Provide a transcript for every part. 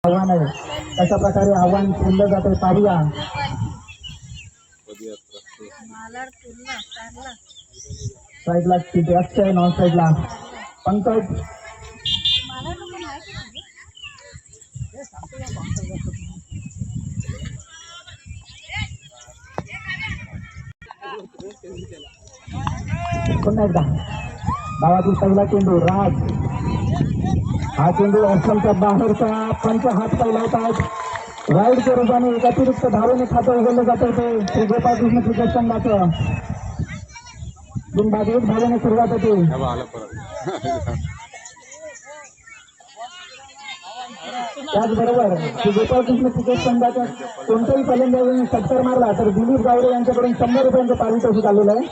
आव्हान आहे कशा प्रकारे आव्हान केलं जाते पाहूया. साईडला बॅक्स आहे नॉन साईडला पंकज पुन्हा एकदा गावातील पहिला चेंडू राज. हा चेंडू ऑप्शनच्या बाहेरचा पंच हात पहिला होतात. राईडच्या रूपाने एक अतिरिक्त धावेने खातं उघडलं जातं ते श्री गोपाळ कृष्ण क्रिकेट संघाचं. बिनबाद एक धावेने सुरुवात होते. त्याचबरोबर श्री गोपाळ कृष्ण क्रिकेट संघाच्या कोणत्याही फलंदाजाने षटकार मारला तर दिलीप गावडे यांच्याकडून 100 रुपयांचं पारितोषिक आलेलं आहे.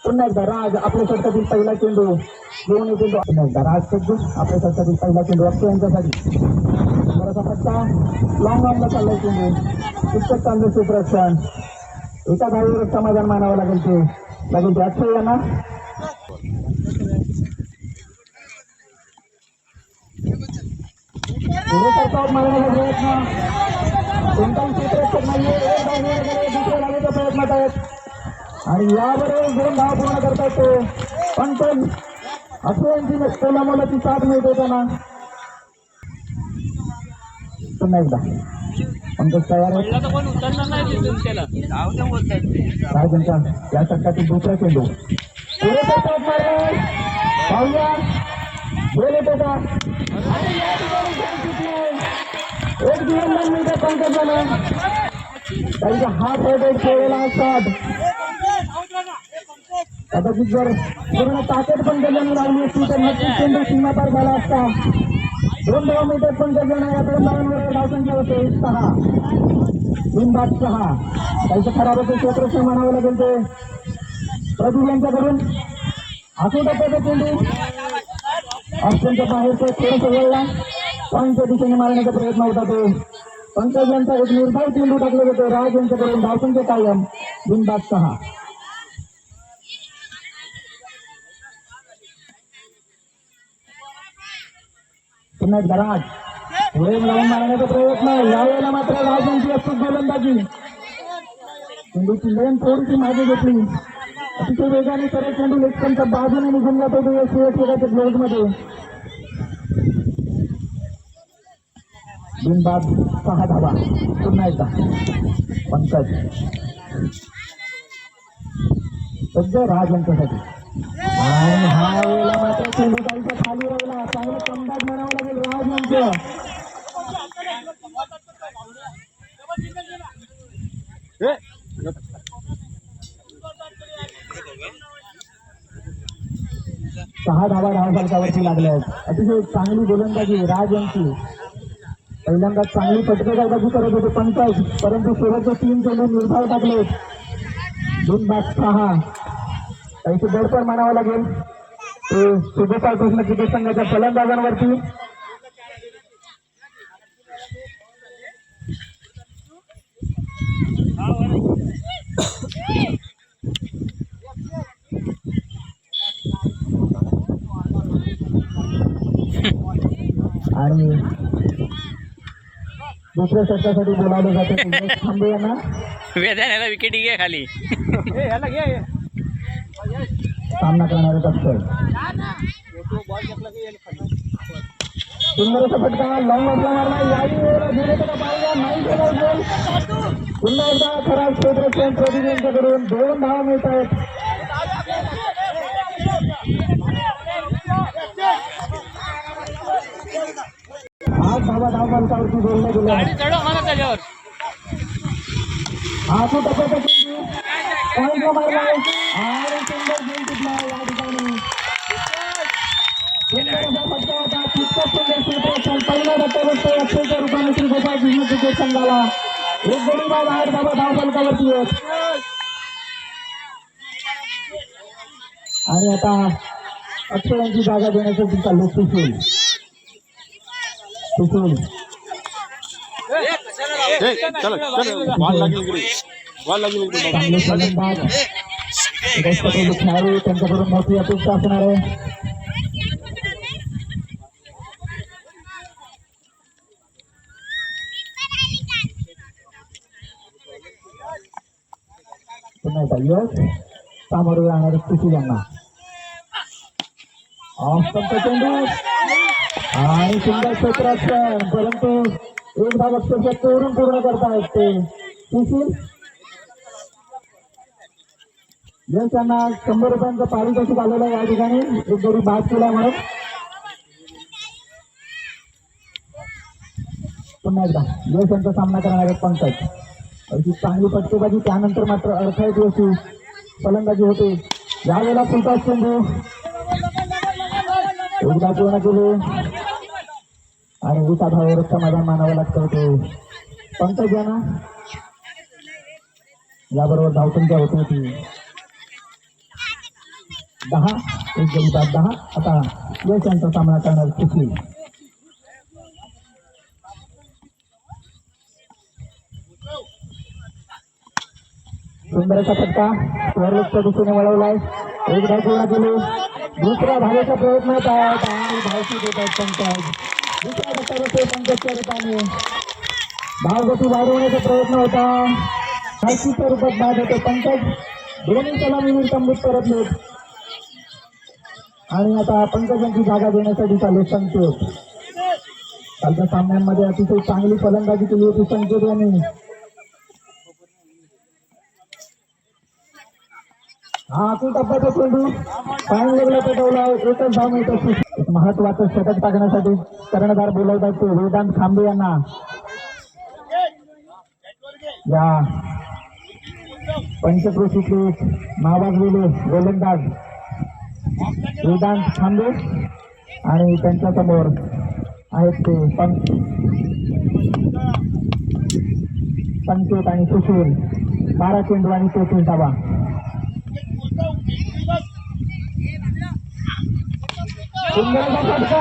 पुन्हा एकदा राज आपल्या षटकातील पहिला चेंडू घेऊन येतील. पुन्हा एकदा राज सज्जू आपल्या षटकातील पहिला चेंडू अक्षय यांच्यासाठी बराचसा फटका लॉंग ऑनला चाललाय चेंडू. पुस्तक चाललं सुप्रक्षण एका धावेवर समाधान मानावं लागेल ते अक्षय यांना. मारण्याचा प्रयत्न कोणताही क्षेत्ररक्षक नाहीये. दुसऱ्या धावेच्या प्रयत्नात आहेत आणि याबरोबर 2 धावा पूर्ण करतात ते पंकज अक्षयांची कोला मोलाची साथ मिळते त्यांना. पुन्हा एकदा पंकज तयार आहे. राजांच्या या षटकातील दुसरा चेंडू पाहूया गोल येतो का. एक दिवस मिळते पंकजाला त्यांचा हात रेट केलेला असतात. कदाचित जर पूर्ण ताकद पण त्याच्याने लावली असती तर नक्की चेंडू सीमापार झाला असता. 2 धावा मिळतात पण त्याच्यानं या 2 धावांवर धावसंख्या होते 6. बिनबाद 6. त्यांचं खराब होते क्षेत्ररक्षण म्हणावं लागेल ते प्रदीप यांच्याकडून. असू टप्प्याचा चेंडू ऑप्शनच्या बाहेरचं थोडंसं वळला पॉईंटच्या दिशेने मारण्याचा प्रयत्न होता तो पंकज यांचा एक निर्धाव चेंडू टाकले होते. राज यांच्याकडून धावसंख्या कायम बिनबाद 6. पुन्हा एकदा राज पुढे लावून मारण्याचा प्रयत्न. यावेळेला मात्र राज यांची अचूक गोलंदाजी. चेंडूची लेन थोडीशी मागे घेतली. अतिशय वेगाने सरळ चेंडू लेफ्टच्या बाजूने निघून जात होते या शिवसेनेच्या ग्लोव्ज मध्ये. बिनबाद 6 धावा. पुन्हा एकदा पंकज सज्ज राज यांच्यासाठी आणि हा वेळेला मात्र चेंडू काहीसा खाली राहिला. चांगलं कमबॅक म्हणावं लागेल राज यांचं. सहा धावा धावफलकावरती लागल्या आहेत. अतिशय चांगली गोलंदाजी राज यांची. पहिल्यांदा चांगली फटकेबाजी करत होते पंकज परंतु शेवटचे 3 चेंडू निर्धाव टाकले. बिनबाद 6. काहीशी दडपण मानावं लागेल ते सुगोपाळ कृष्ण क्रिकेट संघाच्या फलंदाजांवरती. आणि दुसऱ्या षटकासाठी बोलावलं जाते थांबे यांना. वेदाण्याला विकेट घे खाली सामना करणारे अक्षय. सुंदर असा फटका लॉंग ऑफला मारला. याही वेळेला पाहिजे नाही केला गोल. पुन्हा एकदा खराब क्षेत्ररक्षण प्रदीप यांच्याकडून 2 धावा मिळत आहेत. आज धावा धावफलकावरती बोलले गेले. हा तो टप्प्याचा चेंडू पॉईंटला मारला आणि सुंदर गेम टिकला या ठिकाणी. सुंदर असा फटका होता. तितकंच सुंदर क्षेत्ररक्षण पहिल्या टप्प्यावरती अक्षयच्या रूपाने श्री गोपाळ कृष्ण क्रिकेट संघाला 1 गडी बाद 8 धावा धावफलकावरती आहेत. आणि आता अक्षय यांची जागा देण्यासाठी चालू सुशील. खेळाडू त्यांच्याकडून मोठी अपेक्षा असणार आहे. पुन्हा एकदा यश सामोरे जाणारे सुशील यांना ऑफचा चेंडू आणि सुंदर क्षेत्रात, परंतु एक भाग अक्षरशः चोरून पूर्ण करतायत ते सुशील. यश यांना 100 रुपयांचं पारितोषिक आलेलं आहे या ठिकाणी एक जरी बाद केला म्हणून. पुन्हा एकदा यश यांचा सामना करणारे पंकज. अशी चांगली फटकेबाजी, त्यानंतर मात्र अडथळ्याची अशी फलंदाजी होते. यावेळेला फुलटा चेंडू एकदा पूर्ण केले आणि एका धावावरच समाधान मानावं लागतं होते पंकज यांना. याबरोबर धावसंख्या होती होती 10. एक गडी बाद 10. आता यश यांचा सामना करणार सुशील. सुंदर असा फटका स्वर्गच्या दिशेने वळवलाय. एकदा पूर्ण केले. दुसऱ्या धावेचा प्रयत्न होत आहेत आणि धावशी देत आहेत पंकज. दुसऱ्या फटकावर पंकजच्या रूपाने धावगती वाढवण्याचा प्रयत्न होता. धावशीच्या रूपात बाद होते पंकज. दोन्ही सलामीवर तंबूत परतलेत आणि आता पंकजांची जागा देण्यासाठी चालू संकेत. कालच्या सामन्यांमध्ये अतिशय चांगली फलंदाजी केली होती संकेत यांनी. हा तू टप्प्याचा चेंडू पाणी वेगळा पेटवला. एकच धाव मिळतो. एक महत्वाचं षटक टाकण्यासाठी कर्णधार बोलवतात ते वेदांत खांबे यांना. या पंचक्रोशीतले नावाजलेले गोलंदाज वेदांत खांबे आणि त्यांच्या समोर आहेत ते संकेत आणि सुशील. 12 चेंडू आणि 33 धावा. सुंदरचा फटका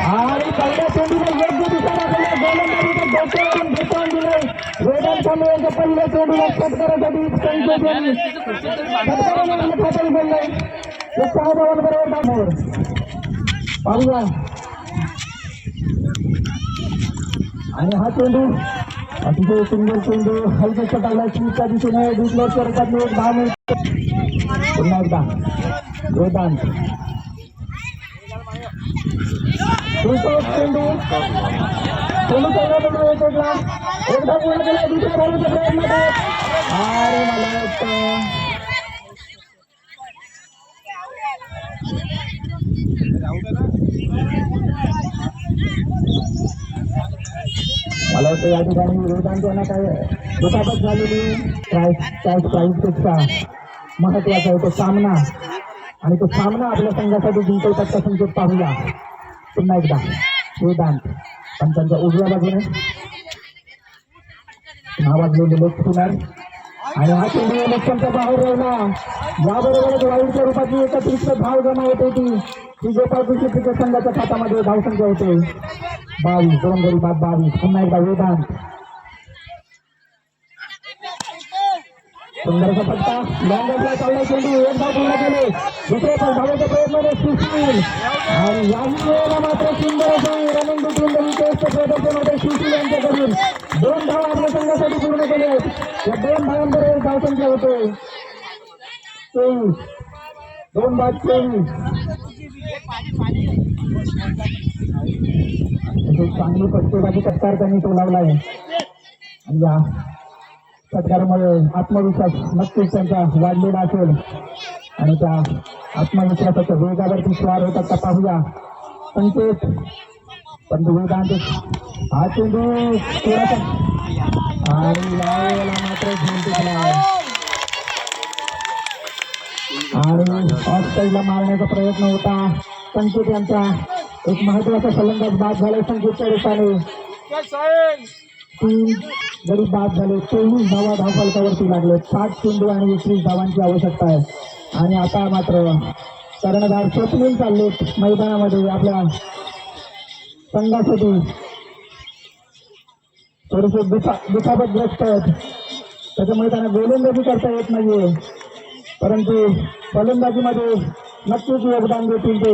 आणि पहिल्या चेंडूला योग्य दिशा दाखवली. गोलंदाजीचं डोक्यावरून दिलंय. वेदांत खांबे यांच्या पहिल्या चेंडूला षटकारासाठी संकेत यांनी षटकाराने खातरी बोललंय. 6 धावांबरोबर धावावर पाहूया. आणि हा चेंडू अतिशय सुंदर चेंडू हलक्याचा टाकला. स्वीच्या दिशेने डिक्लेअर करतात एक धाव मिळते. पुन्हा एकदा वेदांत चेंडू एकदा पूर्ण केला. दुसऱ्या धावचा प्रयत्न अरे मला वाटतं या ठिकाणी वेदांत यांना काय दुखापत झालेली. प्राईजपेक्षा महत्वाचा आहे तो सामना आणि तो सामना आपल्या संघासाठी जिंकवतात का संकेत पाहूया. पुन्हा एकदा वेदांत पण त्यांच्या उजव्या बाजूने नावाजलेले लेग स्पिनर आणि हा चेंडू लक्ष्यांच्या बाहेर राहिला. याबरोबरच वाईटच्या रूपाची एकत्रित धाव जमा होते होती. ती गोपाळ कृषी संघाच्या खात्यामध्ये धावसंख्या होते 22. 2 गडी बाद 22. पुन्हा एकदा वेदांत. सुंदरचा फटका लॉंगरला चालला चेंडू एक धाव पूर्ण केले. दुसरे पण धावाचा प्रयत्न सुशील आणि याही वेळेला मात्र सुंदर असं रनिंग बिटवीन द विकेट्सचं प्रदर्शन होते सुशील यांच्याकडून. 2 धाव आपल्या संघासाठी पूर्ण केले आहेत. या 2 धावांबरोबर धावसंख्या होते 23. 2 बाद 23. चांगली फटकेबाजी फटकार त्यांनी तो लावलाय आणि या फटकारामुळे आत्मविश्वास नक्कीच त्यांचा वाढलेला असेल आणि त्या आत्मविश्वासाच्या वेगावरती स्वार होतात का पाहूया. संकेत पण वेदांत हा चेंडू थोडासा आणि यावेळेला मात्र झेंडूला आणि ऑफ साईडला मारण्याचा प्रयत्न होता. संकेत यांचा एक महत्वाचा फलंदाज बाद झाला संकेतच्या रूपाने. 3 गडी बाद झाले. 23 धावा धावफलकावरती लागले. 60 चेंडू आणि 21 धावांची आवश्यकता आहे आणि आता मात्र कर्णधार स्वप्नील चाललेत मैदानामध्ये आपल्या संघासाठी. थोडेसे दुखापतग्रस्त आहेत त्याच्यामुळे त्यांना गोलंदाजी करता येत नाहीये परंतु फलंदाजीमध्ये नक्कीच योगदान देतील ते.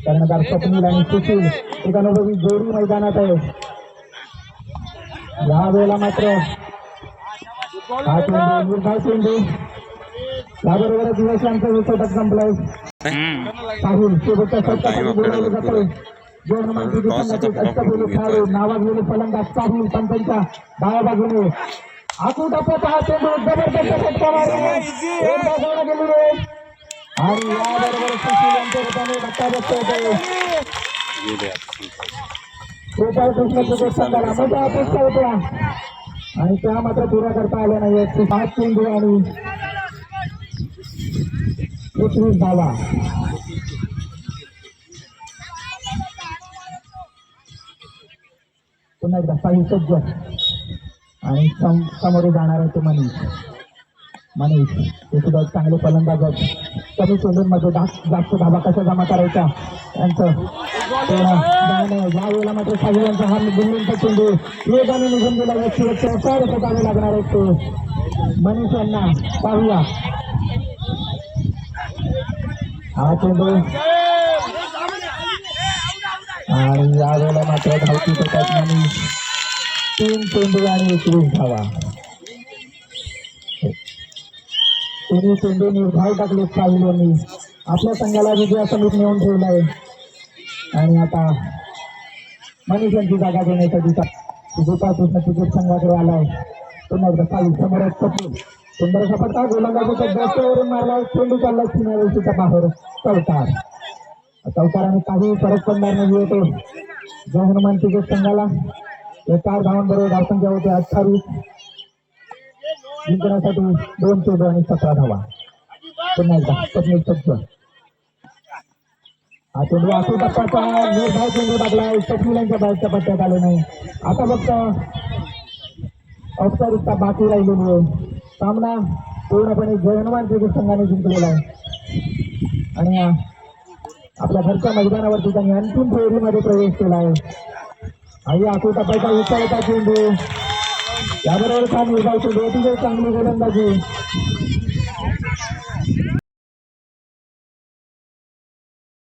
कर्णधार स्वप्नील आणि सुशील एक अनुभवी जोडी मैदानात आहे. या वेळेला मात्र हा चेंडू निर्धाव चेंडू याबरोबरच दिवसांचा विषटक संपलाय. साहिल शेवटच्या षटकासाठी बोलावलं जातंय. जय हनुमान क्रिकेट संघाचे अष्टपैलू खेळाडू नावाजलेले फलंदाज साहिल पण त्यांच्या डाव्या बाजूने आखू टप्प्यात हा चेंडू जबरदस्त फटका मारून एक बाजूला गेलेले आणि याबरोबर सुशील यांच्या रूपाने धक्का बसतो होते. गोपाळ कृष्ण क्रिकेट संघाला मोठ्या अपेक्षा होत्या आणि त्या मात्र पुऱ्या करता आल्या नाही. 5 चेंडू आणि 21 धावा. पुन्हा एकदा साई सज्ज आणि समोर जाणार आहे ते मनीष हे सुद्धा एक चांगले फलंदाज आहेत. कमी चेंडूंमध्ये जास्त धावा कशा जमा करायच्या यांचं या वेळेला मात्र साई यांचा हा बिल्डिंगचा चेंडू वेगाने निघून गेला. व्यक्तिगत चार शतावे लागणार आहेत ते मनीष यांना. पाहूया हा चेंडू आणि या वेळेला मात्र धावती करतात मनीष. 3 चेंडू आणि 21 धावा. तिन्ही चेंडू निर्धाव टाकले. साहिल यांनी आपल्या संघाला विजयासमीप नेऊन ठेवलाय आणि आता मनीष यांची जागा देण्यासाठी गोपाळ कृष्ण क्रिकेट संघाकडे आलाय. पुन्हा एकदा साहिल समोर सुंदर असा फटका गोलंदाजीच्या जास्तवरून मारला. चेंडू चालला सीमारेषेच्या बाहेर. चौकाराने काही फरक पडणार नाही होते. जय हनुमान क्रिकेट संघाला 4 धावांबरोबर धावसंख्या होते 28. जिंकण्यासाठी 2 चेंडू आणि 17 धावा. पुन्हा एकदा पत्नीस सज्ज हा चेंडू आखू टप्प्याचा निर्धाव चेंडू टाकला. सचिलांच्या बाहेरच्या पट्ट्यात आले नाही. आता फक्त औपचारिकता बाकी राहिलेली आहे. सामना पूर्णपणे जय हनुमान क्रिकेट संघाने जिंकलेला आहे आणि आपल्या घरच्या मैदानावरती त्यांनी अंतिम फेरीमध्ये प्रवेश केला आहे. आणि आखू टप्प्याचा विचारता चेंडू याबरोबर निर्धाव चेंडू अतिशय चांगली गोलंदाजी.